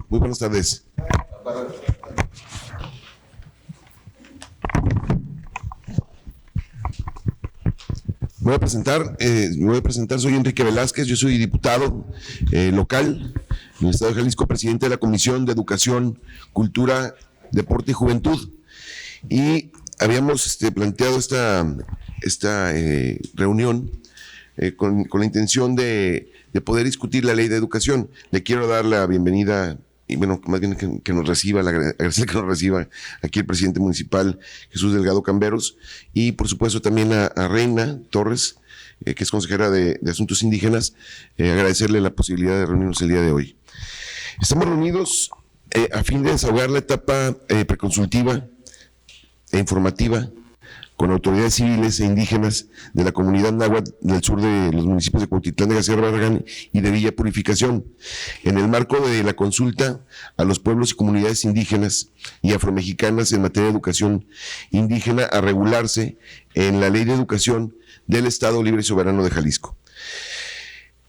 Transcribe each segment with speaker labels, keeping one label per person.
Speaker 1: Muy buenas tardes. Me voy a presentar, soy Enrique Velázquez, yo soy diputado local en el Estado de Jalisco, presidente de la Comisión de Educación, Cultura, Deporte y Juventud. Y habíamos planteado esta reunión con la intención de poder discutir la ley de educación. Le quiero dar la bienvenida, y bueno, más bien que nos reciba, agradecer que nos reciba aquí el presidente municipal, Jesús Delgado Camberos, y por supuesto también a Reina Torres, que es consejera de Asuntos Indígenas, agradecerle la posibilidad de reunirnos el día de hoy. Estamos reunidos a fin de desahogar la etapa preconsultiva e informativa con autoridades civiles e indígenas de la comunidad náhuatl del sur de los municipios de Cuautitlán de García Barragán y de Villa Purificación, en el marco de la consulta a los pueblos y comunidades indígenas y afromexicanas en materia de educación indígena a regularse en la Ley de Educación del Estado Libre y Soberano de Jalisco.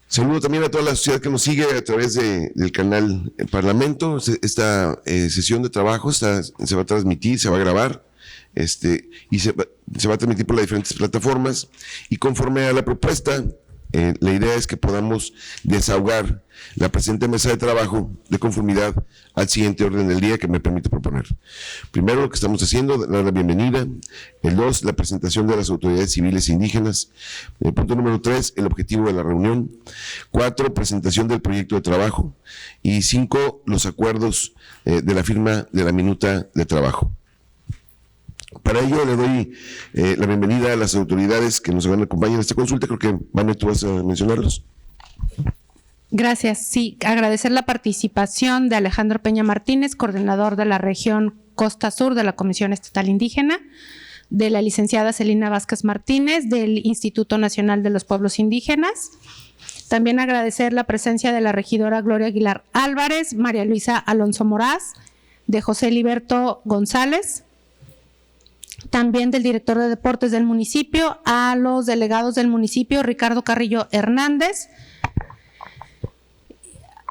Speaker 1: Saludo también a toda la sociedad que nos sigue a través del canal Parlamento. Esta sesión de trabajo se va a transmitir, se va a grabar, y se va a transmitir por las diferentes plataformas, y conforme a la propuesta, la idea es que podamos desahogar la presente mesa de trabajo de conformidad al siguiente orden del día que me permite proponer. Primero, lo que estamos haciendo, dar la bienvenida. El 2, la presentación de las autoridades civiles e indígenas. El punto número 3, el objetivo de la reunión. 4, presentación del proyecto de trabajo. Y 5, los acuerdos de la firma de la minuta de trabajo. Para ello le doy la bienvenida a las autoridades que nos van a acompañar en esta consulta. Creo que, Vane, tú vas a mencionarlos.
Speaker 2: Gracias. Sí, agradecer la participación de Alejandro Peña Martínez, coordinador de la región Costa Sur de la Comisión Estatal Indígena, de la licenciada Celina Vázquez Martínez, del Instituto Nacional de los Pueblos Indígenas. También agradecer la presencia de la regidora Gloria Aguilar Álvarez, María Luisa Alonso Moraz, de José Liberto González, también del director de deportes del municipio, a los delegados del municipio, Ricardo Carrillo Hernández,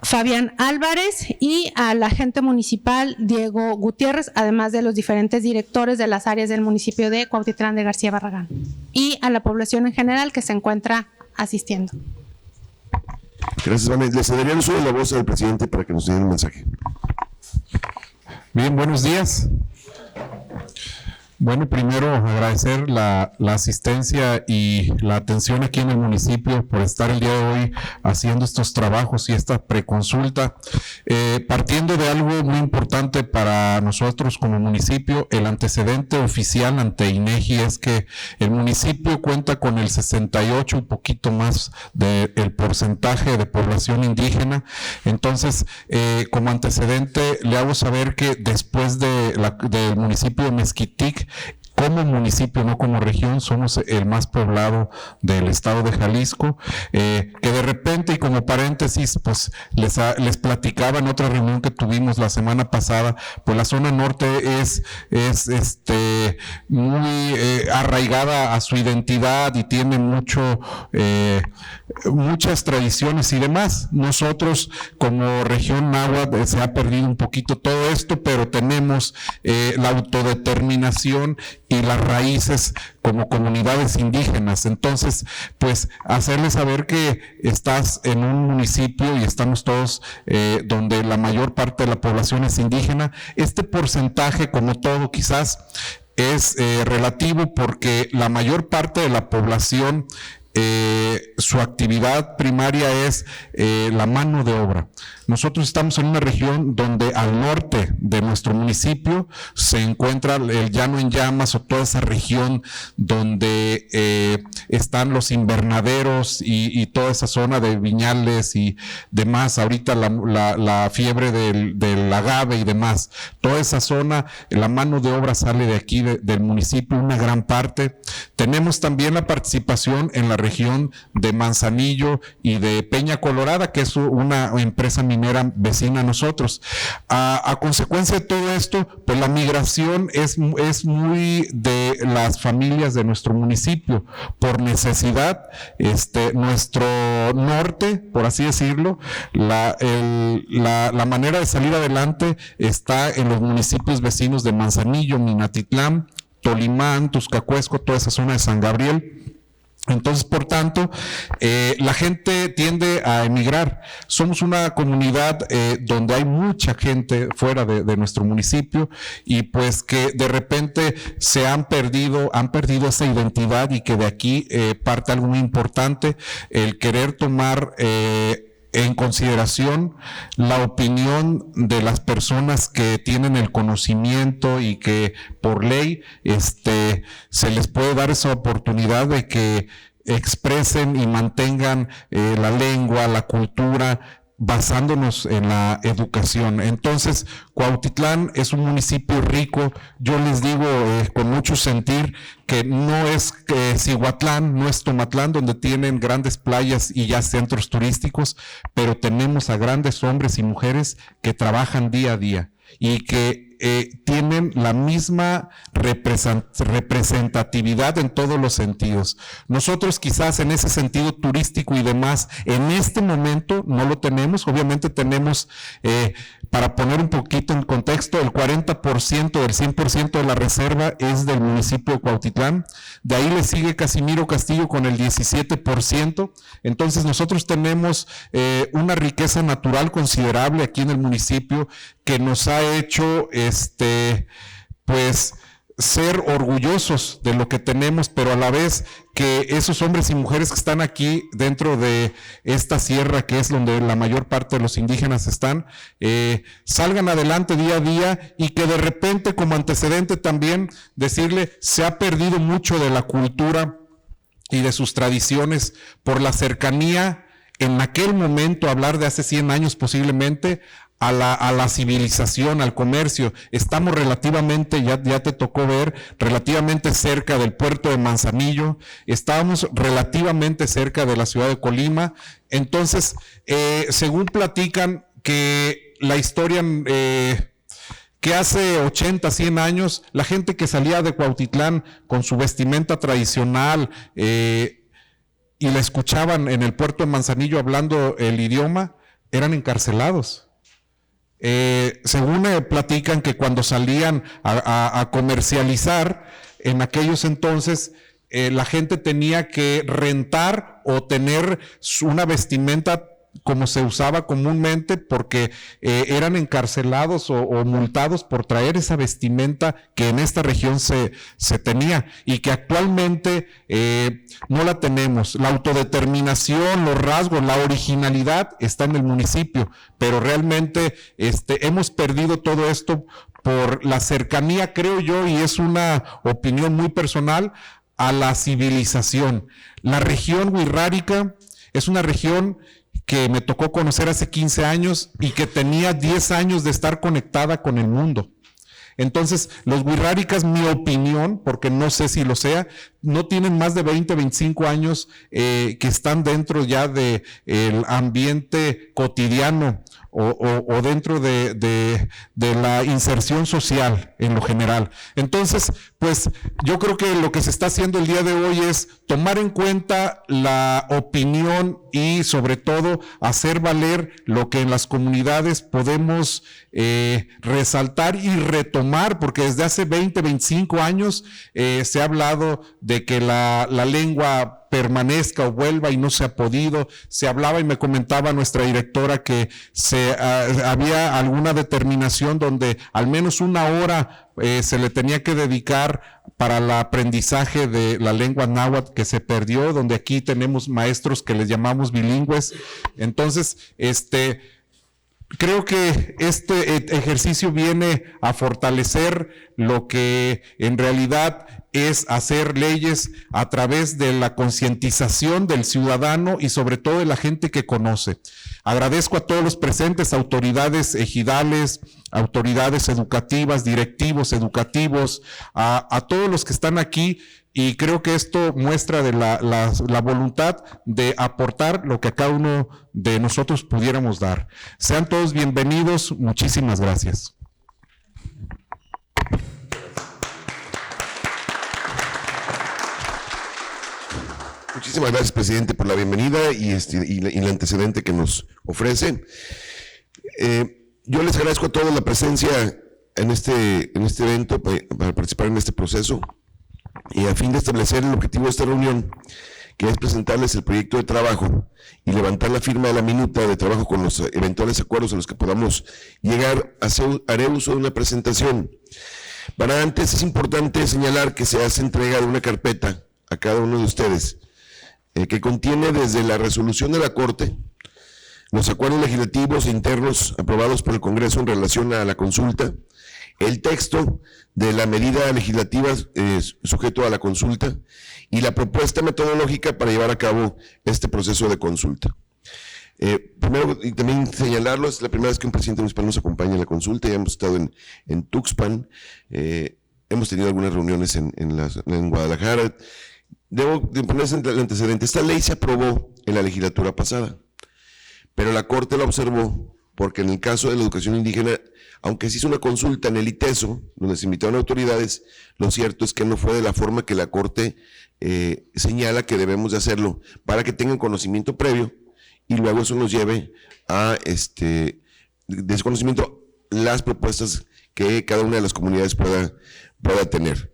Speaker 2: Fabián Álvarez, y al agente municipal Diego Gutiérrez, además de los diferentes directores de las áreas del municipio de Cuautitlán de García Barragán, y a la población en general que se encuentra asistiendo.
Speaker 1: Gracias, Vane. Le cedería el uso de la voz al presidente para que nos dé un mensaje.
Speaker 3: Bien, buenos días. Bueno, primero agradecer la asistencia y la atención aquí en el municipio por estar el día de hoy haciendo estos trabajos y esta preconsulta. Partiendo de algo muy importante para nosotros como municipio, el antecedente oficial ante INEGI es que el municipio cuenta con el 68, un poquito más del porcentaje de población indígena. Entonces, como antecedente, le hago saber que después del municipio de Mezquitic, como municipio, no como región, somos el más poblado del estado de Jalisco, que de repente, y como paréntesis, pues les platicaba en otra reunión que tuvimos la semana pasada, pues la zona norte es muy arraigada a su identidad y tiene muchas tradiciones y demás. Nosotros como región náhuatl se ha perdido un poquito todo esto, pero tenemos la autodeterminación y las raíces como comunidades indígenas. Entonces, pues hacerles saber que estás en un municipio y estamos todos donde la mayor parte de la población es indígena. Este porcentaje, como todo, quizás es relativo porque la mayor parte de la población su actividad primaria es la mano de obra. Nosotros estamos en una región donde al norte de nuestro municipio se encuentra el Llano en Llamas, o toda esa región donde están los invernaderos y toda esa zona de viñales y demás. Ahorita la fiebre del agave y demás. Toda esa zona, la mano de obra sale de aquí, del municipio, una gran parte. Tenemos también la participación en la región de Manzanillo y de Peña Colorada, que es una empresa minera manera vecina a nosotros. A consecuencia de todo esto, pues la migración es muy de las familias de nuestro municipio. Por necesidad, nuestro norte, por así decirlo, la manera de salir adelante está en los municipios vecinos de Manzanillo, Minatitlán, Tolimán, Tuscacuesco, toda esa zona de San Gabriel. Entonces, por tanto, la gente tiende a emigrar. Somos una comunidad donde hay mucha gente fuera de nuestro municipio y pues que de repente se han perdido esa identidad, y que de aquí parte algo muy importante, el querer tomar en consideración la opinión de las personas que tienen el conocimiento y que por ley se les puede dar esa oportunidad de que expresen y mantengan la lengua, la cultura, basándonos en la educación. Entonces, Cuautitlán es un municipio rico. Yo les digo con mucho sentir que no es Cihuatlán, no es Tomatlán, donde tienen grandes playas y ya centros turísticos, pero tenemos a grandes hombres y mujeres que trabajan día a día y que tienen la misma representatividad en todos los sentidos. Nosotros quizás en ese sentido turístico y demás, en este momento no lo tenemos. Obviamente tenemos, para poner un poquito en contexto, el 40% del 100% de la reserva es del municipio de Cuautitlán. De ahí le sigue Casimiro Castillo con el 17%. Entonces nosotros tenemos una riqueza natural considerable aquí en el municipio que nos ha hecho pues ser orgullosos de lo que tenemos, pero a la vez que esos hombres y mujeres que están aquí dentro de esta sierra, que es donde la mayor parte de los indígenas están, salgan adelante día a día, y que de repente, como antecedente también, decirle, se ha perdido mucho de la cultura y de sus tradiciones por la cercanía, en aquel momento, hablar de hace 100 años posiblemente, a la civilización, al comercio. Estamos relativamente, ya te tocó ver, relativamente cerca del puerto de Manzanillo, estábamos relativamente cerca de la ciudad de Colima. Entonces, según platican que la historia, que hace 80, 100 años, la gente que salía de Cuautitlán con su vestimenta tradicional, y la escuchaban en el puerto de Manzanillo hablando el idioma, eran encarcelados. Según platican que cuando salían a comercializar, en aquellos entonces la gente tenía que rentar o tener una vestimenta como se usaba comúnmente, porque eran encarcelados o multados por traer esa vestimenta que en esta región se tenía, y que actualmente no la tenemos. La autodeterminación, los rasgos, la originalidad está en el municipio, pero realmente hemos perdido todo esto por la cercanía, creo yo, y es una opinión muy personal, a la civilización. La región wixárika es una región que me tocó conocer hace 15 años y que tenía 10 años de estar conectada con el mundo. Entonces, los wixárikas, mi opinión, porque no sé si lo sea, no tienen más de 20, 25 años que están dentro ya del ambiente cotidiano o dentro de la inserción social en lo general. Entonces, pues yo creo que lo que se está haciendo el día de hoy es tomar en cuenta la opinión y sobre todo hacer valer lo que en las comunidades podemos resaltar y retomar, porque desde hace 20, 25 años se ha hablado de que la lengua permanezca o vuelva y no se ha podido. Se hablaba y me comentaba nuestra directora que había alguna determinación donde al menos una hora se le tenía que dedicar para el aprendizaje de la lengua náhuatl, que se perdió, donde aquí tenemos maestros que les llamamos bilingües. Entonces, creo que este ejercicio viene a fortalecer lo que en realidad es hacer leyes a través de la concientización del ciudadano y sobre todo de la gente que conoce. Agradezco a todos los presentes, autoridades ejidales, autoridades educativas, directivos educativos, a todos los que están aquí, y creo que esto muestra de la voluntad de aportar lo que a cada uno de nosotros pudiéramos dar. Sean todos bienvenidos, muchísimas gracias.
Speaker 1: Muchísimas gracias, presidente, por la bienvenida y el antecedente que nos ofrece. Yo les agradezco a todos la presencia en este evento para participar en este proceso y a fin de establecer el objetivo de esta reunión, que es presentarles el proyecto de trabajo y levantar la firma de la minuta de trabajo con los eventuales acuerdos a los que podamos llegar. Haré uso de una presentación. Para antes es importante señalar que se hace entrega de una carpeta a cada uno de ustedes, que contiene desde la resolución de la Corte, los acuerdos legislativos internos aprobados por el Congreso en relación a la consulta, el texto de la medida legislativa sujeto a la consulta y la propuesta metodológica para llevar a cabo este proceso de consulta. Primero, y también señalarlo, es la primera vez que un presidente municipal nos acompaña en la consulta. Ya hemos estado en Tuxpan, hemos tenido algunas reuniones en Guadalajara. Debo ponerse el antecedente. Esta ley se aprobó en la legislatura pasada, pero la Corte la observó porque en el caso de la educación indígena, aunque se hizo una consulta en el ITESO, donde se invitaron autoridades, lo cierto es que no fue de la forma que la Corte señala que debemos de hacerlo, para que tengan conocimiento previo y luego eso nos lleve a desconocimiento las propuestas que cada una de las comunidades pueda tener.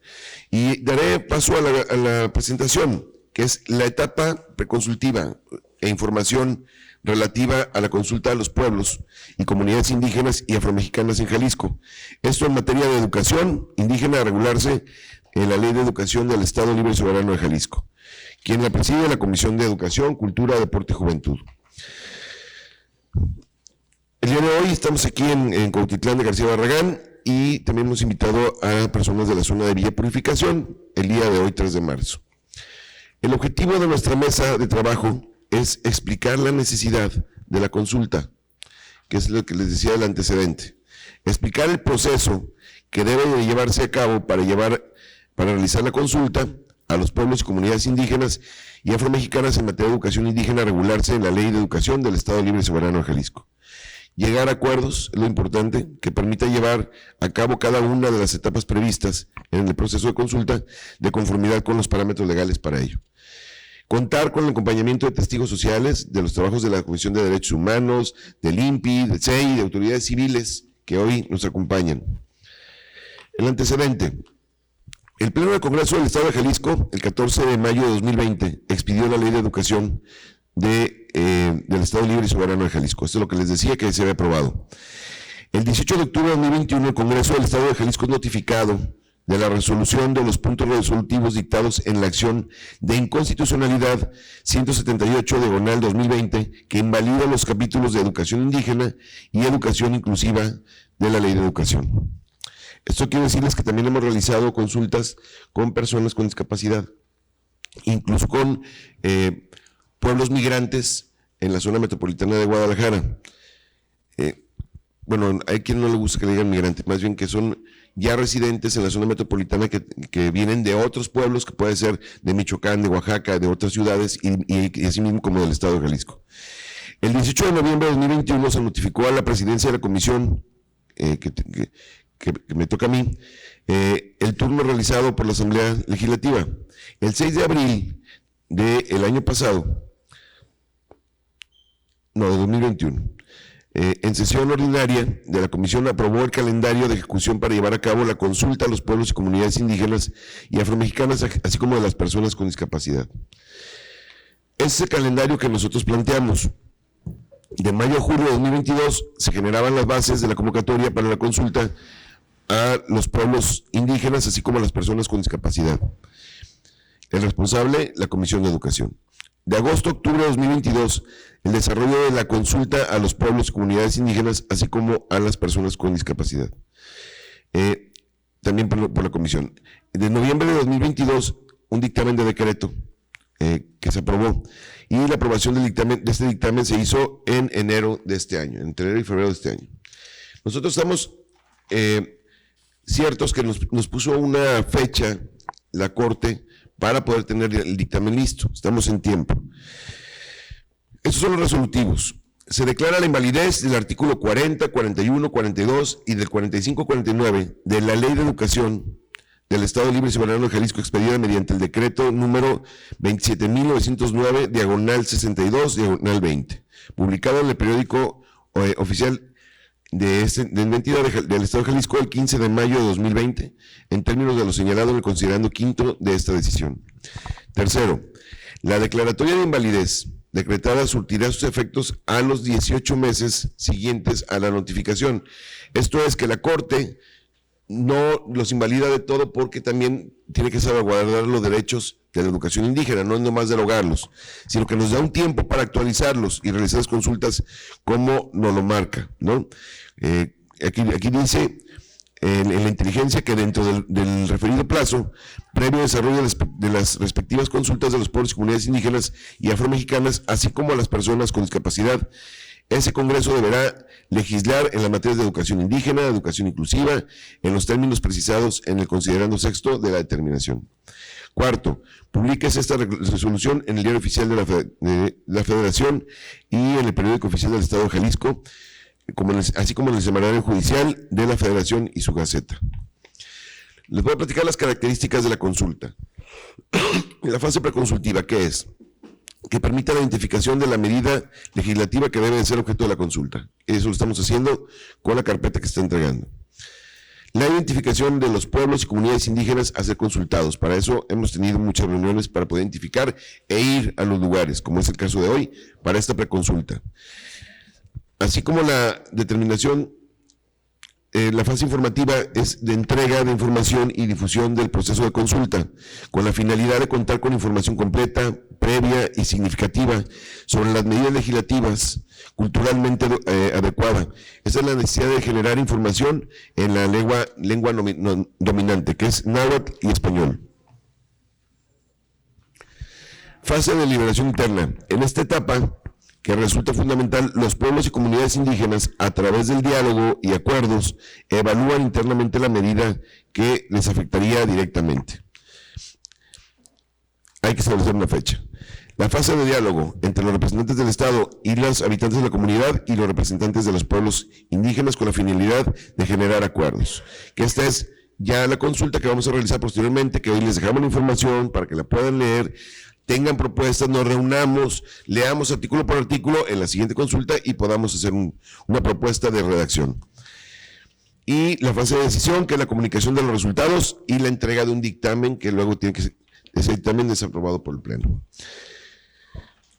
Speaker 1: Y daré paso a la presentación, que es la etapa preconsultiva e información relativa a la consulta de los pueblos y comunidades indígenas y afromexicanas en Jalisco. Esto en materia de educación indígena a regularse en la Ley de Educación del Estado Libre y Soberano de Jalisco. Quien la preside, la Comisión de Educación, Cultura, Deporte y Juventud. El día de hoy estamos aquí en Cuautitlán de García Barragán y también hemos invitado a personas de la zona de Villa Purificación el día de hoy, 3 de marzo. El objetivo de nuestra mesa de trabajo es explicar la necesidad de la consulta, que es lo que les decía del antecedente. Explicar el proceso que debe de llevarse a cabo para realizar la consulta a los pueblos y comunidades indígenas y afromexicanas en materia de educación indígena a regularse en la Ley de Educación del Estado Libre y Soberano de Jalisco. Llegar a acuerdos es lo importante, que permita llevar a cabo cada una de las etapas previstas en el proceso de consulta de conformidad con los parámetros legales para ello. Contar con el acompañamiento de testigos sociales, de los trabajos de la Comisión de Derechos Humanos, del INPI, del CEI, de autoridades civiles que hoy nos acompañan. El antecedente. El Pleno del Congreso del Estado de Jalisco, el 14 de mayo de 2020, expidió la Ley de Educación del Estado Libre y Soberano de Jalisco. Esto es lo que les decía que se había aprobado. El 18 de octubre de 2021, el Congreso del Estado de Jalisco es notificado de la resolución de los puntos resolutivos dictados en la acción de inconstitucionalidad 178/2020, que invalida los capítulos de educación indígena y educación inclusiva de la Ley de Educación. Esto quiere decirles que también hemos realizado consultas con personas con discapacidad, incluso con pueblos migrantes en la zona metropolitana de Guadalajara. Bueno, hay quien no le gusta que le digan migrantes, más bien que son ya residentes en la zona metropolitana que vienen de otros pueblos, que puede ser de Michoacán, de Oaxaca, de otras ciudades y así mismo como del Estado de Jalisco. El 18 de noviembre de 2021 se notificó a la presidencia de la comisión que me toca a mí, el turno realizado por la Asamblea Legislativa. El 6 de abril del año pasado, de 2021, en sesión ordinaria de la comisión aprobó el calendario de ejecución para llevar a cabo la consulta a los pueblos y comunidades indígenas y afromexicanas, así como a las personas con discapacidad. Ese calendario que nosotros planteamos, de mayo a julio de 2022, se generaban las bases de la convocatoria para la consulta a los pueblos indígenas, así como a las personas con discapacidad. El responsable, la Comisión de Educación. De agosto a octubre de 2022, el desarrollo de la consulta a los pueblos y comunidades indígenas, así como a las personas con discapacidad. También por la comisión. De noviembre de 2022, un dictamen de decreto que se aprobó. Y la aprobación de este dictamen se hizo en enero de este año, entre enero y febrero de este año. Nosotros estamos ciertos que nos puso una fecha la Corte para poder tener el dictamen listo. Estamos en tiempo. Estos son los resolutivos. Se declara la invalidez del artículo 40, 41, 42 y del 45-49 de la Ley de Educación del Estado Libre y Soberano de Jalisco, expedida mediante el decreto número 27.909, diagonal 62, diagonal 20, publicado en el periódico oficial de la entidad del Estado de Jalisco el 15 de mayo de 2020, en términos de lo señalado en el considerando quinto de esta decisión. Tercero, la declaratoria de invalidez decretada surtirá sus efectos a los 18 meses siguientes a la notificación. Esto es que la Corte no los invalida de todo, porque también tiene que salvaguardar los derechos de la educación indígena, no es nomás derogarlos, sino que nos da un tiempo para actualizarlos y realizar las consultas como nos lo marca, ¿no? Aquí dice en la inteligencia que dentro del referido plazo, previo desarrollo de las respectivas consultas de los pueblos y comunidades indígenas y afromexicanas, así como a las personas con discapacidad, ese Congreso deberá legislar en las materias de educación indígena, educación inclusiva, en los términos precisados en el considerando sexto de la determinación. Cuarto, publíquese esta resolución en el Diario Oficial de la Federación y en el Periódico Oficial del Estado de Jalisco, así como en el Semanario Judicial de la Federación y su Gaceta. Les voy a platicar las características de la consulta. La fase preconsultiva, ¿qué es? Que permita la identificación de la medida legislativa que debe de ser objeto de la consulta. Eso lo estamos haciendo con la carpeta que está entregando. La identificación de los pueblos y comunidades indígenas a ser consultados. Para eso hemos tenido muchas reuniones para poder identificar e ir a los lugares, como es el caso de hoy, para esta preconsulta. Así como la determinación, la fase informativa es de entrega de información y difusión del proceso de consulta, con la finalidad de contar con información completa, previa y significativa sobre las medidas legislativas culturalmente adecuada. Esa es la necesidad de generar información en la lengua dominante, que es náhuatl y español. Fase de deliberación interna. En esta etapa, que resulta fundamental, los pueblos y comunidades indígenas, a través del diálogo y acuerdos, evalúan internamente la medida que les afectaría directamente. Hay que establecer una fecha. La fase de diálogo entre los representantes del Estado y los habitantes de la comunidad y los representantes de los pueblos indígenas, con la finalidad de generar acuerdos. Que esta es ya la consulta que vamos a realizar posteriormente, que hoy les dejamos la información para que la puedan leer, tengan propuestas, nos reunamos, leamos artículo por artículo en la siguiente consulta y podamos hacer una propuesta de redacción. Y la fase de decisión, que es la comunicación de los resultados y la entrega de un dictamen que luego tiene que ser, ese dictamen es aprobado por el Pleno.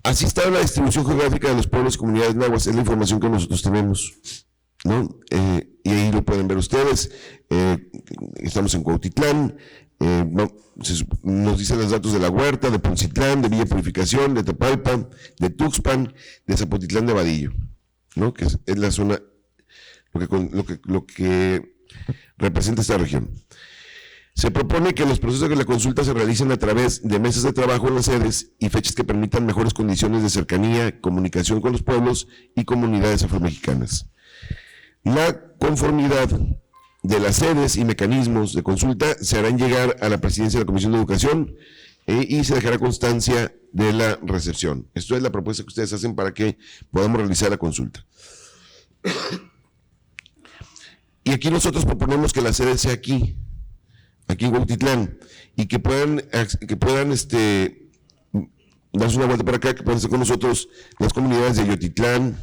Speaker 1: Así está la distribución geográfica de los pueblos y comunidades nahuas, es la información que nosotros tenemos, ¿no? Y ahí lo pueden ver ustedes. Estamos en Cuautitlán. Nos dicen los datos de La Huerta, de Poncitlán, de Villa Purificación, de Tapalpa, de Tuxpan, de Zapotitlán de Vadillo, ¿no? Que es la zona, lo que representa esta región. Se propone que los procesos de la consulta se realicen a través de mesas de trabajo en las sedes y fechas que permitan mejores condiciones de cercanía, comunicación con los pueblos y comunidades afromexicanas. La conformidad de las sedes y mecanismos de consulta se harán llegar a la presidencia de la Comisión de Educación y se dejará constancia de la recepción. Esto es la propuesta que ustedes hacen para que podamos realizar la consulta. Y aquí nosotros proponemos que la sede sea aquí en Cuautitlán, y que puedan darse una vuelta para acá, que puedan estar con nosotros las comunidades de Yotitlán,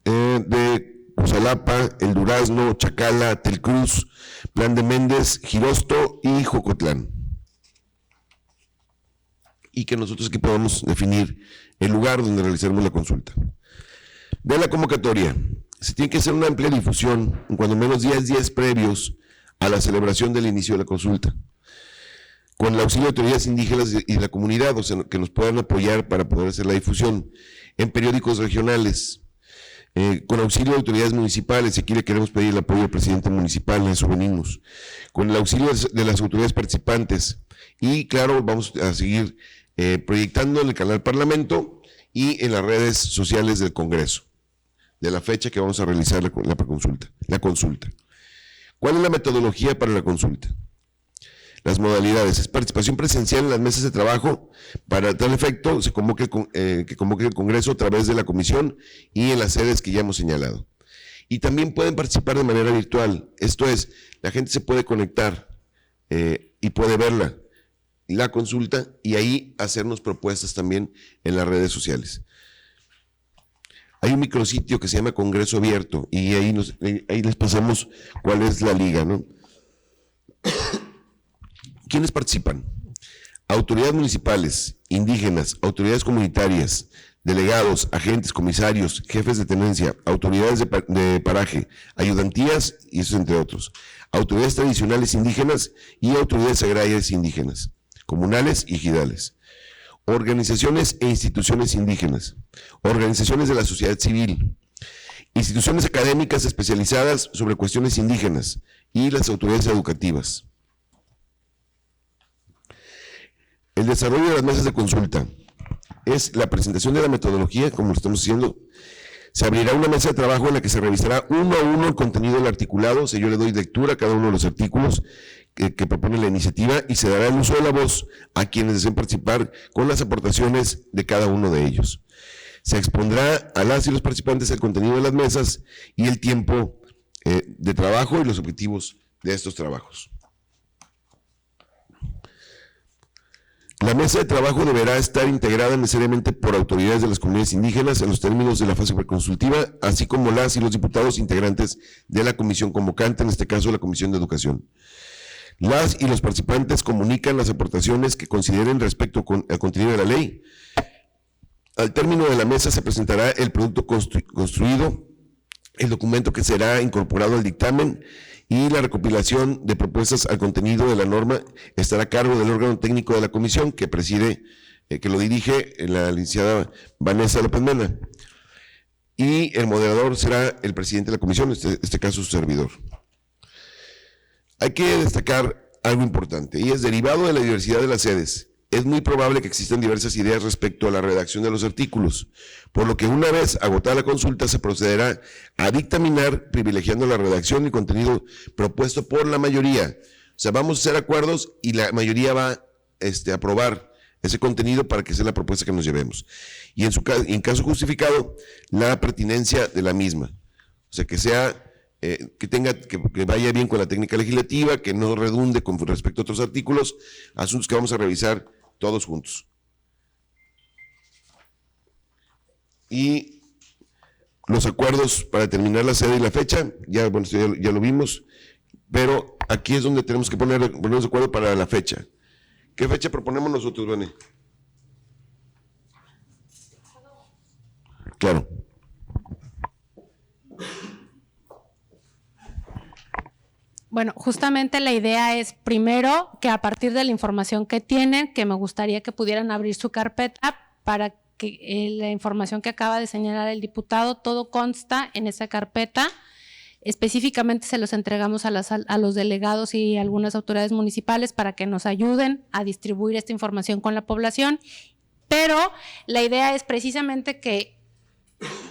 Speaker 1: de Cusalapa, El Durazno, Chacala, Telcruz, Plan de Méndez, Jirosto y Jocotlán. Y que nosotros aquí podamos definir el lugar donde realizaremos la consulta. De la convocatoria, se tiene que hacer una amplia difusión, en cuando menos 10 días previos a la celebración del inicio de la consulta, con el auxilio de autoridades indígenas y de la comunidad, o sea, que nos puedan apoyar para poder hacer la difusión, en periódicos regionales, con auxilio de autoridades municipales. Aquí le queremos pedir el apoyo al presidente municipal, a eso venimos, con el auxilio de las autoridades participantes, y claro, vamos a seguir proyectando en el canal Parlamento y en las redes sociales del Congreso, de la fecha que vamos a realizar la consulta. ¿Cuál es la metodología para la consulta? Las modalidades es participación presencial en las mesas de trabajo. Para tal efecto, que convoque el Congreso a través de la comisión y en las sedes que ya hemos señalado. Y también pueden participar de manera virtual. Esto es, la gente se puede conectar y puede verla, la consulta, y ahí hacernos propuestas también en las redes sociales. Hay un micrositio que se llama Congreso Abierto y ahí les pasamos cuál es la liga, ¿no? ¿Quiénes participan? Autoridades municipales, indígenas, autoridades comunitarias, delegados, agentes, comisarios, jefes de tenencia, autoridades de paraje, ayudantías, y eso entre otros, autoridades tradicionales indígenas y autoridades agrarias indígenas, comunales y ejidales, organizaciones e instituciones indígenas, organizaciones de la sociedad civil, instituciones académicas especializadas sobre cuestiones indígenas y las autoridades educativas. El desarrollo de las mesas de consulta es la presentación de la metodología, como lo estamos haciendo. Se abrirá una mesa de trabajo en la que se revisará uno a uno el contenido del articulado. O sea, yo le doy lectura a cada uno de los artículos que propone la iniciativa y se dará el uso de la voz a quienes deseen participar con las aportaciones de cada uno de ellos. Se expondrá a las y los participantes el contenido de las mesas y el tiempo de trabajo y los objetivos de estos trabajos. La mesa de trabajo deberá estar integrada necesariamente por autoridades de las comunidades indígenas en los términos de la fase preconsultiva, así como las y los diputados integrantes de la comisión convocante, en este caso la Comisión de Educación. Las y los participantes comunican las aportaciones que consideren respecto al contenido de la ley. Al término de la mesa se presentará el producto construido, el documento que será incorporado al dictamen, y la recopilación de propuestas al contenido de la norma estará a cargo del órgano técnico de la comisión que preside, que lo dirige la licenciada Vanessa López Mena. Y el moderador será el presidente de la comisión, en este caso su servidor. Hay que destacar algo importante, y es derivado de la diversidad de las sedes. Es muy probable que existan diversas ideas respecto a la redacción de los artículos, por lo que una vez agotada la consulta se procederá a dictaminar privilegiando la redacción y contenido propuesto por la mayoría. O sea, vamos a hacer acuerdos y la mayoría va a aprobar ese contenido para que sea la propuesta que nos llevemos. Y en caso justificado, la pertinencia de la misma. O sea, que sea... que vaya bien con la técnica legislativa, que no redunde con respecto a otros artículos, asuntos que vamos a revisar todos juntos. Y los acuerdos para determinar la sede y la fecha, ya lo vimos, pero aquí es donde tenemos que ponernos de acuerdo para la fecha. ¿Qué fecha proponemos nosotros, Vane? Claro.
Speaker 2: Bueno, justamente la idea es, primero, que a partir de la información que tienen, que me gustaría que pudieran abrir su carpeta para que la información que acaba de señalar el diputado, todo consta en esa carpeta. Específicamente se los entregamos a los delegados y algunas autoridades municipales para que nos ayuden a distribuir esta información con la población, pero la idea es precisamente que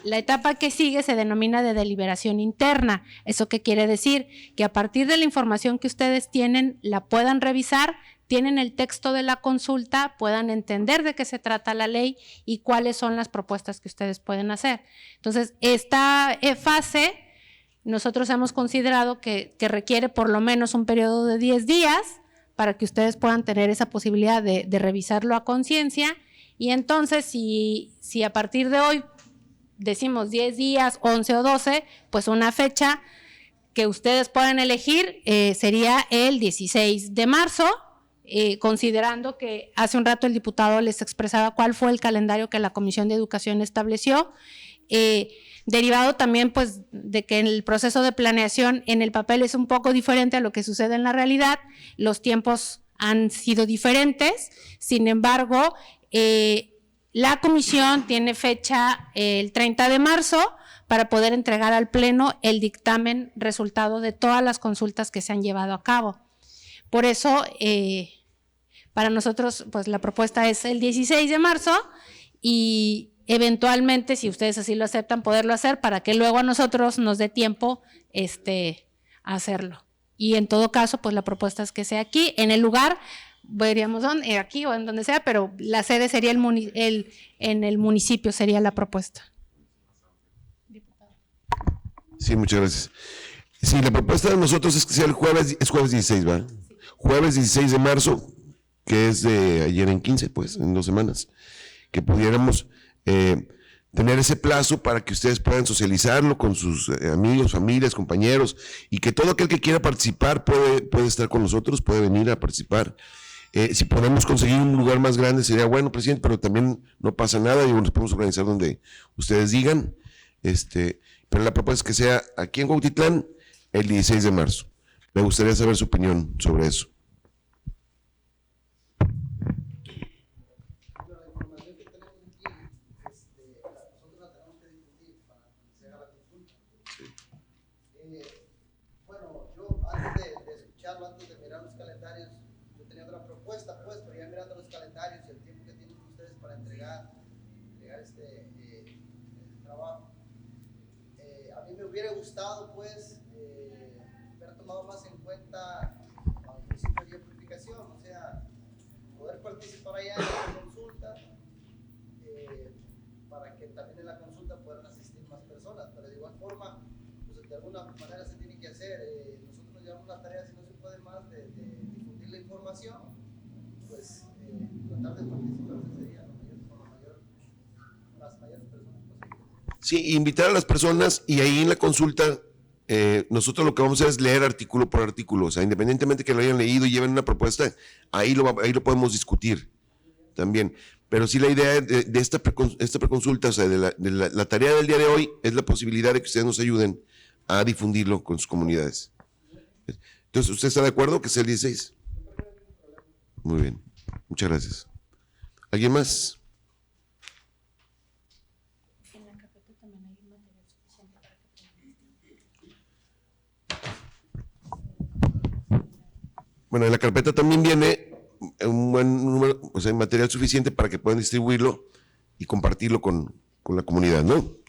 Speaker 2: la etapa que sigue se denomina de deliberación interna. ¿Eso qué quiere decir? Que a partir de la información que ustedes tienen, la puedan revisar, tienen el texto de la consulta, puedan entender de qué se trata la ley y cuáles son las propuestas que ustedes pueden hacer. Entonces, esta fase, nosotros hemos considerado que requiere por lo menos un periodo de 10 días para que ustedes puedan tener esa posibilidad de revisarlo a conciencia. Y entonces, si a partir de hoy decimos 10 días, 11 o 12, pues una fecha que ustedes puedan elegir sería el 16 de marzo, considerando que hace un rato el diputado les expresaba cuál fue el calendario que la Comisión de Educación estableció, derivado también pues de que en el proceso de planeación en el papel es un poco diferente a lo que sucede en la realidad, los tiempos han sido diferentes, sin embargo, la comisión tiene fecha el 30 de marzo para poder entregar al Pleno el dictamen resultado de todas las consultas que se han llevado a cabo. Por eso, para nosotros, pues la propuesta es el 16 de marzo y eventualmente, si ustedes así lo aceptan, poderlo hacer para que luego a nosotros nos dé tiempo hacerlo. y en todo caso, pues la propuesta es que sea aquí, en el lugar, veríamos dónde, aquí o en donde sea, pero la sede sería en el municipio, sería la propuesta.
Speaker 1: Sí, muchas gracias. Sí, la propuesta de nosotros es que sea el jueves, es jueves 16, ¿va? Sí. Jueves 16 de marzo, que es de ayer en 15, pues, en 2 semanas, que pudiéramos tener ese plazo para que ustedes puedan socializarlo con sus amigos, familias, compañeros, y que todo aquel que quiera participar puede estar con nosotros, puede venir a participar. Si podemos conseguir un lugar más grande sería bueno, presidente, pero también no pasa nada y nos podemos organizar donde ustedes digan. Pero la propuesta es que sea aquí en Cuautitlán el 16 de marzo. Me gustaría saber su opinión sobre eso.
Speaker 4: Bueno, yo antes de escucharlo, antes de mirar los calendarios, yo tenía otra propuesta, pues, pero ya mirando los calendarios y el tiempo que tienen ustedes para entregar este trabajo, a mí me hubiera gustado, pues, haber tomado más en cuenta al principio de purificación, o sea, poder participar allá en la consulta, para que también en la consulta puedan asistir más personas, pero de igual forma, pues de alguna manera se tiene que hacer. Nosotros nos llevamos la tarea, si no se puede más, de difundir la información, pues tratar de participar sería las mayores personas posibles.
Speaker 1: Sí, invitar a las personas y ahí en la consulta nosotros lo que vamos a hacer es leer artículo por artículo, o sea, independientemente que lo hayan leído y lleven una propuesta, ahí lo podemos discutir también. Pero sí la idea de esta preconsulta, o sea, de la tarea del día de hoy, es la posibilidad de que ustedes nos ayuden a difundirlo con sus comunidades. Entonces, ¿usted está de acuerdo que sea el 16? Muy bien, muchas gracias. ¿Alguien más?
Speaker 2: En la carpeta también hay material suficiente para que...
Speaker 1: Bueno, en la carpeta también viene un buen número, o sea, material suficiente para que puedan distribuirlo y compartirlo con la comunidad, ¿no?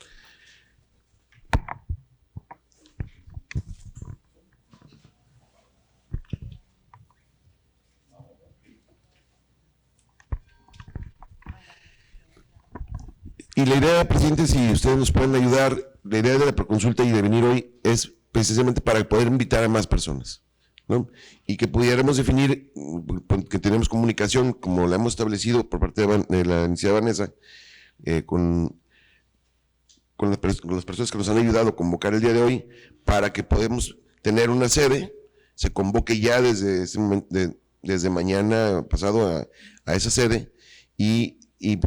Speaker 1: Y la idea, presidente, si ustedes nos pueden ayudar, la idea de la preconsulta y de venir hoy es precisamente para poder invitar a más personas, ¿no? Y que pudiéramos definir que tenemos comunicación, como la hemos establecido por parte de la licenciada Vanessa, con las personas que nos han ayudado a convocar el día de hoy, para que podamos tener una sede, se convoque ya desde ese momento, desde mañana pasado a esa sede, y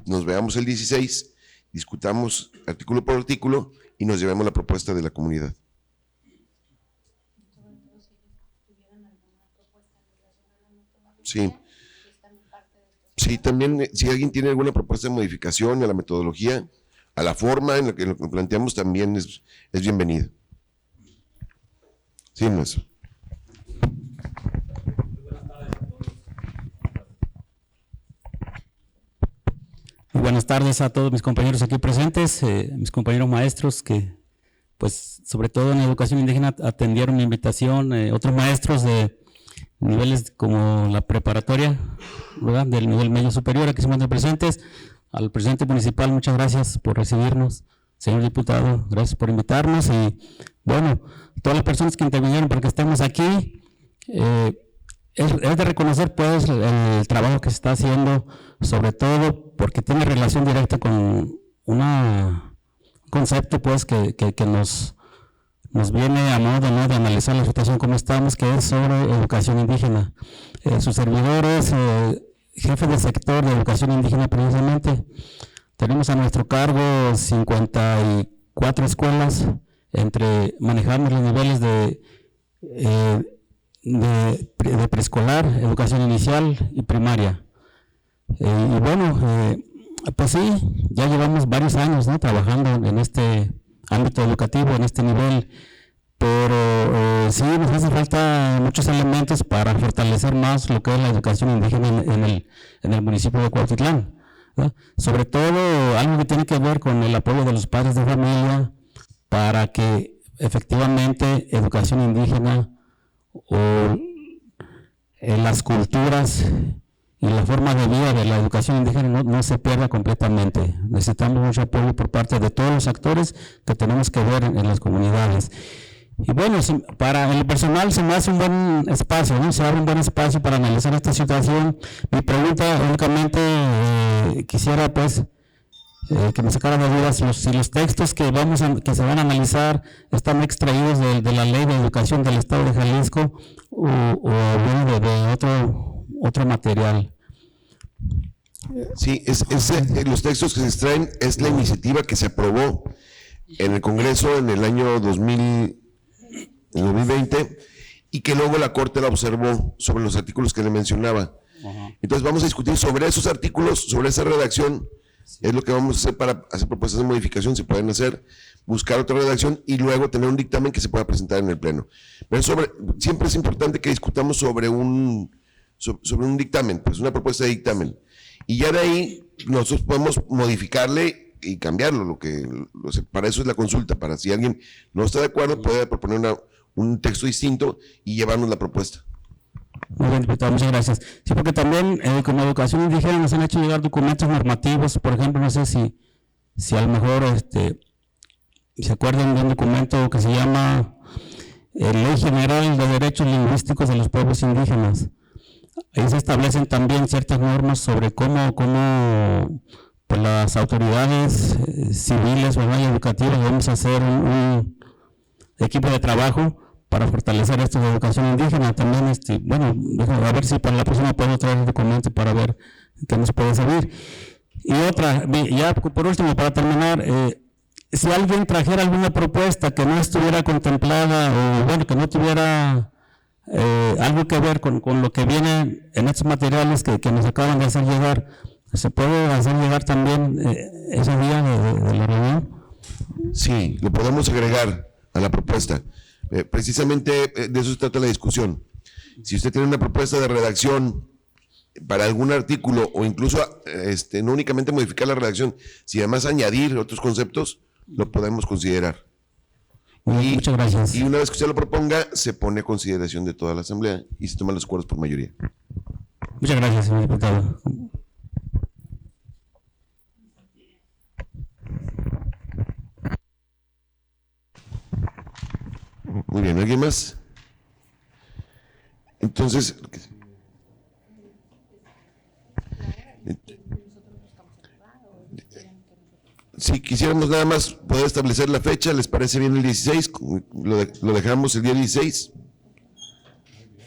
Speaker 1: nos veamos el 16, discutamos artículo por artículo y nos llevemos la propuesta de la comunidad. Sí. Sí, también, si alguien tiene alguna propuesta de modificación a la metodología, a la forma en la que lo planteamos, también es bienvenido. Sí, maestro.
Speaker 5: Buenas tardes a todos mis compañeros aquí presentes, mis compañeros maestros que, pues, sobre todo en educación indígena atendieron mi invitación, otros maestros de niveles como la preparatoria, ¿verdad?, del nivel medio superior, aquí se encuentran presentes. Al presidente municipal, muchas gracias por recibirnos. Señor diputado, gracias por invitarnos. Y bueno, todas las personas que intervinieron para que estemos aquí, es de reconocer, pues, el trabajo que se está haciendo, sobre todo porque tiene relación directa con un concepto, pues, que nos viene a modo, ¿no?, de analizar la situación como estamos, que es sobre educación indígena. Sus servidores, jefe de sector de educación indígena precisamente, tenemos a nuestro cargo 54 escuelas, manejamos los niveles de preescolar, educación inicial y primaria. Y bueno, pues sí, ya llevamos varios años, ¿no?, trabajando en este ámbito educativo, en este nivel, pero sí nos hace falta muchos elementos para fortalecer más lo que es la educación indígena en el municipio de Cuautitlán, ¿no? Sobre todo algo que tiene que ver con el apoyo de los padres de familia para que efectivamente educación indígena las culturas y la forma de vida de la educación indígena no se pierda completamente. Necesitamos mucho apoyo por parte de todos los actores que tenemos que ver en las comunidades. Y bueno, para el personal se me hace un buen espacio, ¿no? Se abre un buen espacio para analizar esta situación. Mi pregunta únicamente quisiera pues que me sacaran de dudas si los textos que se van a analizar están extraídos de la Ley de Educación del Estado de Jalisco o vienen de otro material.
Speaker 1: Sí, los textos que se extraen es la iniciativa que se aprobó en el Congreso en el año 2020 y que luego la Corte la observó sobre los artículos que le mencionaba. Entonces vamos a discutir sobre esos artículos, sobre esa redacción. Es lo que vamos a hacer para hacer propuestas de modificación, se pueden hacer, buscar otra redacción y luego tener un dictamen que se pueda presentar en el Pleno. Pero siempre es importante que discutamos sobre un dictamen, pues una propuesta de dictamen. Y ya de ahí nosotros podemos modificarle y cambiarlo. Para eso es la consulta, para si alguien no está de acuerdo puede proponer un texto distinto y llevarnos la propuesta.
Speaker 5: Muy bien, diputado, muchas gracias. Sí, porque también como educación indígena nos han hecho llegar documentos normativos, por ejemplo, no sé si a lo mejor se acuerdan de un documento que se llama Ley General de Derechos Lingüísticos de los Pueblos Indígenas. Ahí se establecen también ciertas normas sobre cómo pues las autoridades civiles o educativas vamos a hacer un equipo de trabajo para fortalecer esto de educación indígena. También, bueno, a ver si para la próxima puedo traer el documento para ver qué nos puede servir. Y otra, ya por último, para terminar, si alguien trajera alguna propuesta que no estuviera contemplada o, bueno, que no tuviera algo que ver con lo que viene en estos materiales que nos acaban de hacer llegar, ¿se puede hacer llegar también ese día de la reunión?
Speaker 1: Sí, lo podemos agregar a la propuesta. Precisamente de eso se trata la discusión. Si usted tiene una propuesta de redacción para algún artículo o incluso no únicamente modificar la redacción, si además añadir otros conceptos, lo podemos considerar.
Speaker 5: Muchas gracias.
Speaker 1: Y una vez que usted lo proponga, se pone a consideración de toda la Asamblea y se toman los acuerdos por mayoría.
Speaker 5: Muchas gracias, señor diputado.
Speaker 1: Muy bien, ¿alguien más? Entonces, si quisiéramos nada más poder establecer la fecha, ¿les parece bien el 16? Lo dejamos el día 16.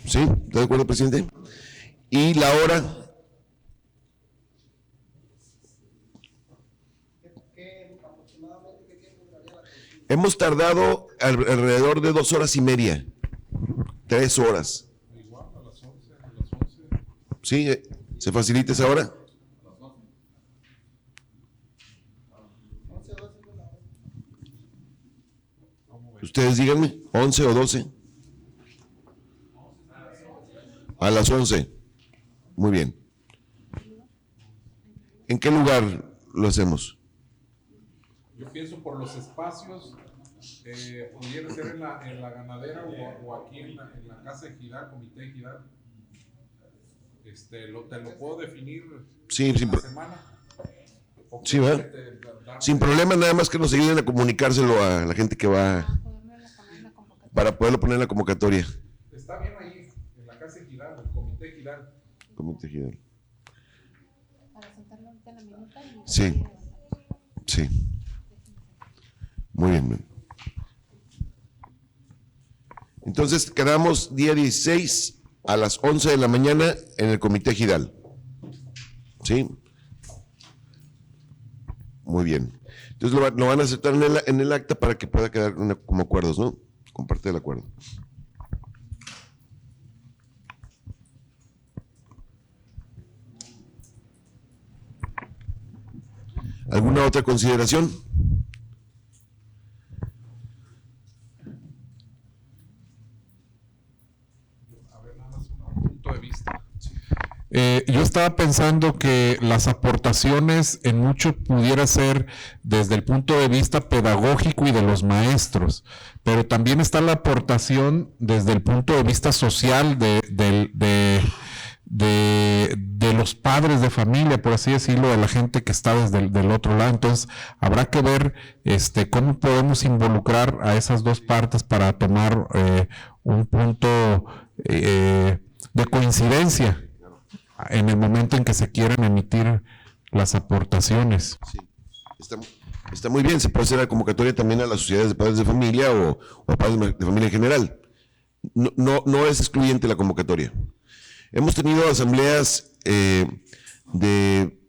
Speaker 1: ¿Sí? ¿Está de acuerdo, presidente? ¿Y la hora? Hemos tardado alrededor de 2 horas y media, 3 horas. ¿Sí? ¿Se facilita esa hora? Ustedes díganme, 11 o 12. A las 11. Muy bien. ¿En qué lugar lo hacemos?
Speaker 3: Yo pienso por los espacios, pudiera ser en la ganadera o aquí en la casa Ejidal, Comité Ejidal. Te lo puedo definir
Speaker 1: Sí,
Speaker 3: la semana.
Speaker 1: Sí, ¿verdad? Sin problema, nada más que nos ayuden a comunicárselo a la gente que va, para poderlo poner en la convocatoria.
Speaker 3: Está bien ahí, en la casa Ejidal, el Comité Ejidal.
Speaker 1: Comité Ejidal. Sí, sí. Muy bien. Entonces quedamos día 16 a las 11 de la mañana en el Comité Ejidal. ¿Sí? Muy bien. Entonces lo van a aceptar en el acta para que pueda quedar como acuerdos, ¿no? Con parte del acuerdo. ¿Alguna otra consideración?
Speaker 3: A ver, nada más un punto de vista. Yo estaba pensando que las aportaciones en mucho pudiera ser desde el punto de vista pedagógico y de los maestros, pero también está la aportación desde el punto de vista social de los padres de familia, por así decirlo, de la gente que está desde del otro lado. Entonces habrá que ver cómo podemos involucrar a esas dos partes para tomar un punto de coincidencia en el momento en que se quieran emitir las aportaciones.
Speaker 1: Sí, está muy bien. Se puede hacer la convocatoria también a las sociedades de padres de familia o a padres de familia en general. No es excluyente la convocatoria. Hemos tenido asambleas de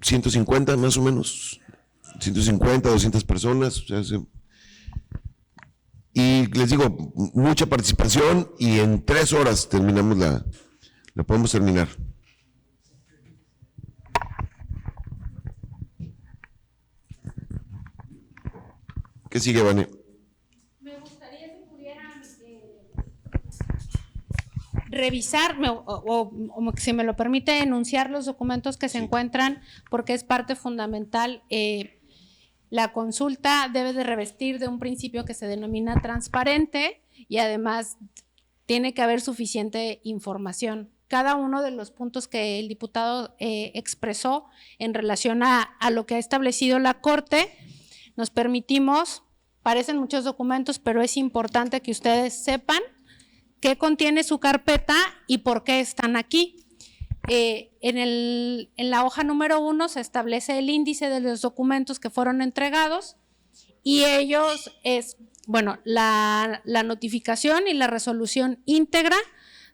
Speaker 1: 150 más o menos, 150, 200 personas, o sea, y les digo, mucha participación, y en 3 horas terminamos la podemos terminar. ¿Qué sigue, Vane?
Speaker 2: Me gustaría que pudieran revisar o si me lo permite, enunciar los documentos que se encuentran, porque es parte fundamental. La consulta debe de revestir de un principio que se denomina transparente, y además tiene que haber suficiente información. Cada uno de los puntos que el diputado expresó en relación a lo que ha establecido la Corte, nos permitimos, parecen muchos documentos, pero es importante que ustedes sepan qué contiene su carpeta y por qué están aquí. En la hoja número 1 se establece el índice de los documentos que fueron entregados, y ellos es, bueno, la notificación y la resolución íntegra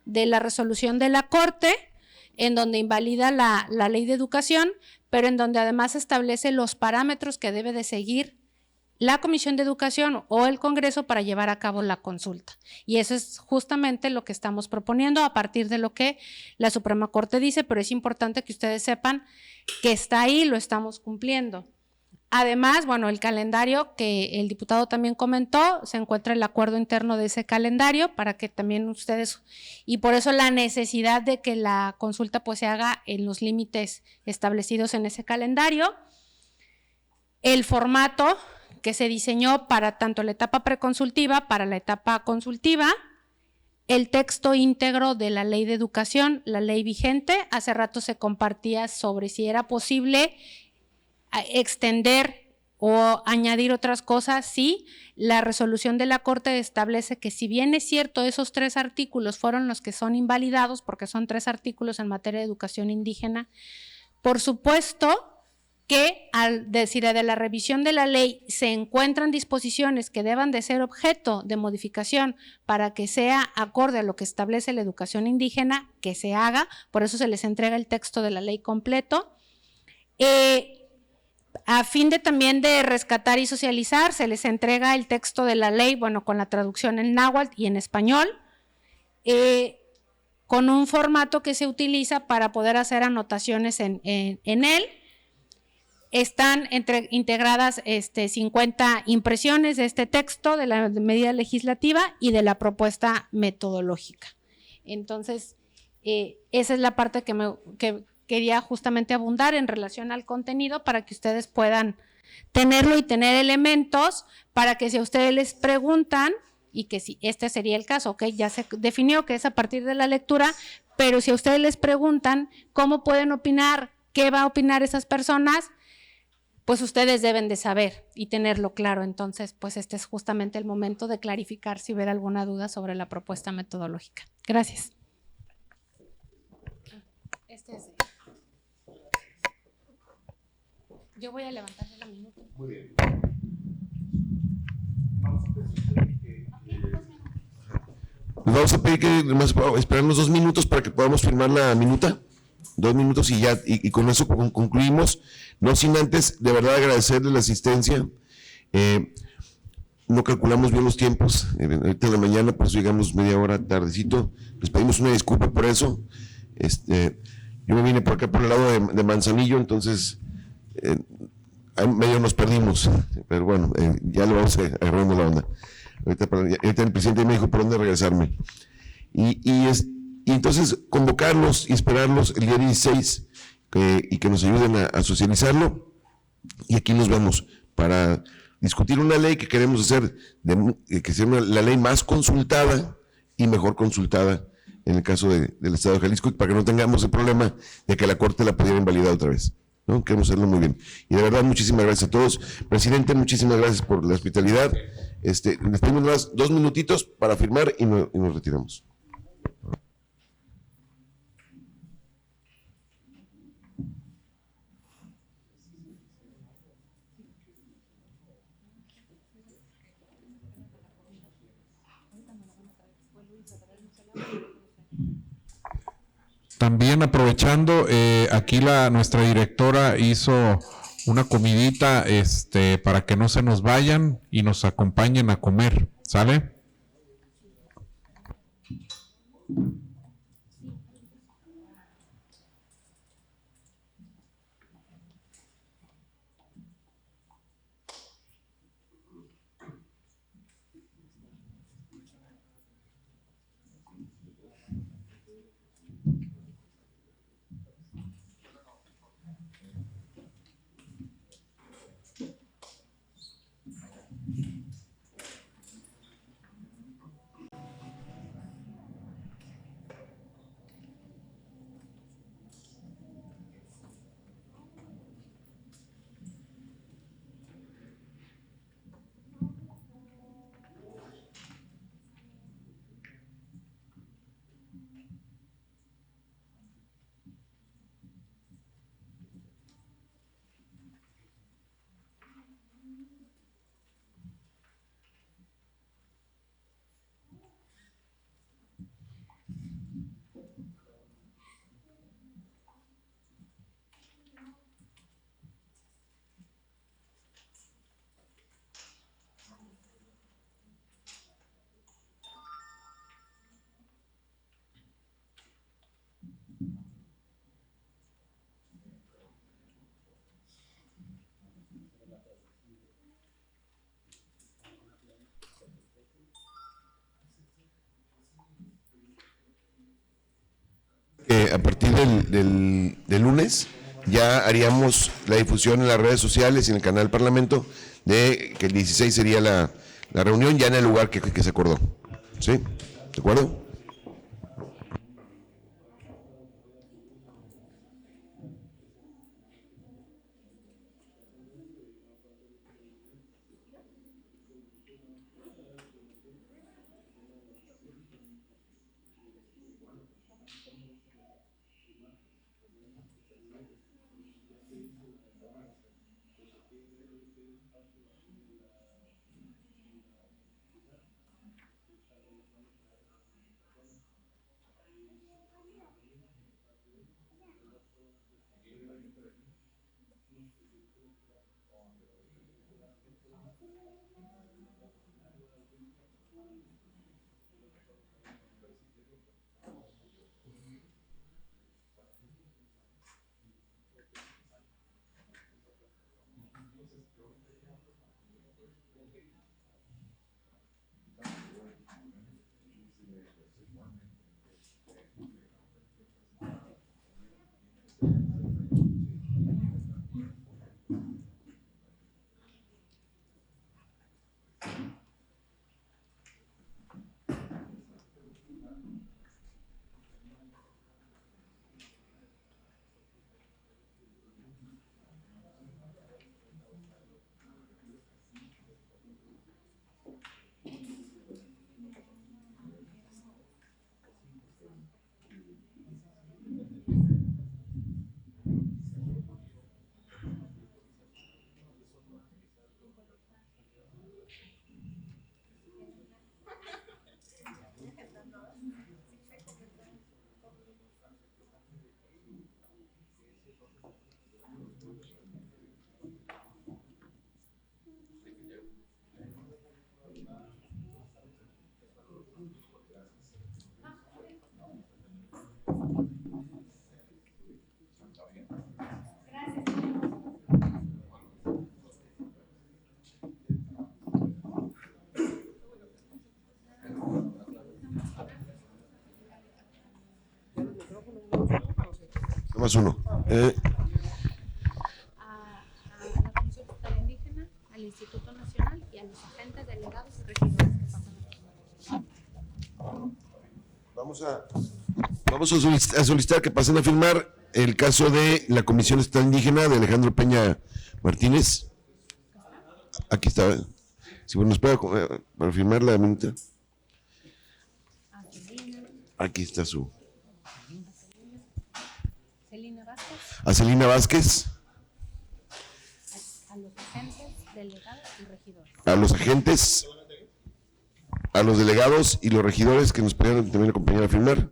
Speaker 2: de la resolución de la Corte, en donde invalida la ley de educación, pero en donde además establece los parámetros que debe de seguir la Comisión de Educación o el Congreso para llevar a cabo la consulta. Y eso es justamente lo que estamos proponiendo a partir de lo que la Suprema Corte dice, pero es importante que ustedes sepan que está ahí, lo estamos cumpliendo. Además, bueno, el calendario que el diputado también comentó, se encuentra el acuerdo interno de ese calendario para que también ustedes, y por eso la necesidad de que la consulta pues se haga en los límites establecidos en ese calendario. El formato que se diseñó para tanto la etapa preconsultiva, para la etapa consultiva, el texto íntegro de la ley de educación, la ley vigente. Hace rato se compartía sobre si era posible extender o añadir otras cosas. Sí, la resolución de la Corte establece que, si bien es cierto, esos 3 artículos fueron los que son invalidados, porque son 3 artículos en materia de educación indígena, por supuesto que al decir de la revisión de la ley se encuentran disposiciones que deban de ser objeto de modificación para que sea acorde a lo que establece la educación indígena, que se haga. Por eso se les entrega el texto de la ley completo. A fin de también de rescatar y socializar, se les entrega el texto de la ley, bueno, con la traducción en náhuatl y en español, con un formato que se utiliza para poder hacer anotaciones en él. Están integradas 50 impresiones de este texto, de la medida legislativa y de la propuesta metodológica. Entonces, esa es la parte que quería justamente abundar en relación al contenido, para que ustedes puedan tenerlo y tener elementos para que, si a ustedes les preguntan, y que si este sería el caso, ok, ya se definió que es a partir de la lectura, pero si a ustedes les preguntan cómo pueden opinar, qué va a opinar esas personas, pues ustedes deben de saber y tenerlo claro. Entonces, pues este es justamente el momento de clarificar si hubiera alguna duda sobre la propuesta metodológica. Gracias. Yo voy a levantar la minuta.
Speaker 1: Muy bien. Vamos a pedir que esperarnos 2 minutos para que podamos firmar la minuta. 2 minutos y ya, y con eso concluimos. No sin antes, de verdad, agradecerles la asistencia. No calculamos bien los tiempos. Ahorita en la mañana, por eso llegamos media hora tardecito. Les pedimos una disculpa por eso. Yo me vine por acá por el lado de Manzanillo, entonces medio nos perdimos. Pero bueno, ya le vamos Ahorita el presidente me dijo por dónde regresarme. Y Y entonces convocarlos y esperarlos el día 16 y que nos ayuden a socializarlo. Y aquí nos vemos para discutir una ley que queremos hacer, que sea la ley más consultada y mejor consultada en el caso del Estado de Jalisco, para que no tengamos el problema de que la Corte la pudiera invalidar otra vez, ¿no? Queremos hacerlo muy bien. Y de verdad, muchísimas gracias a todos. Presidente, muchísimas gracias por la hospitalidad. Les pedimos más 2 minutitos para firmar y nos retiramos.
Speaker 3: También aprovechando, aquí nuestra directora hizo una comidita para que no se nos vayan y nos acompañen a comer, ¿sale?
Speaker 1: A partir del lunes ya haríamos la difusión en las redes sociales y en el canal Parlamento de que el 16 sería la reunión ya en el lugar que se acordó. ¿Sí? ¿De acuerdo? Nomás uno.
Speaker 2: A la Comisión Estatal Indígena, al Instituto Nacional y a los agentes delegados y regidores que pasan.
Speaker 1: Vamos a solicitar que pasen a firmar el caso de la Comisión Estatal Indígena de Alejandro Peña Martínez. Aquí está. Si nos espera para firmar la minuta. Aquí está su.
Speaker 2: Celina Vázquez,
Speaker 1: A Celina Vázquez,
Speaker 2: a los agentes delegados y regidores.
Speaker 1: a los agentes, a los delegados y los regidores que nos pudieran también acompañar a firmar.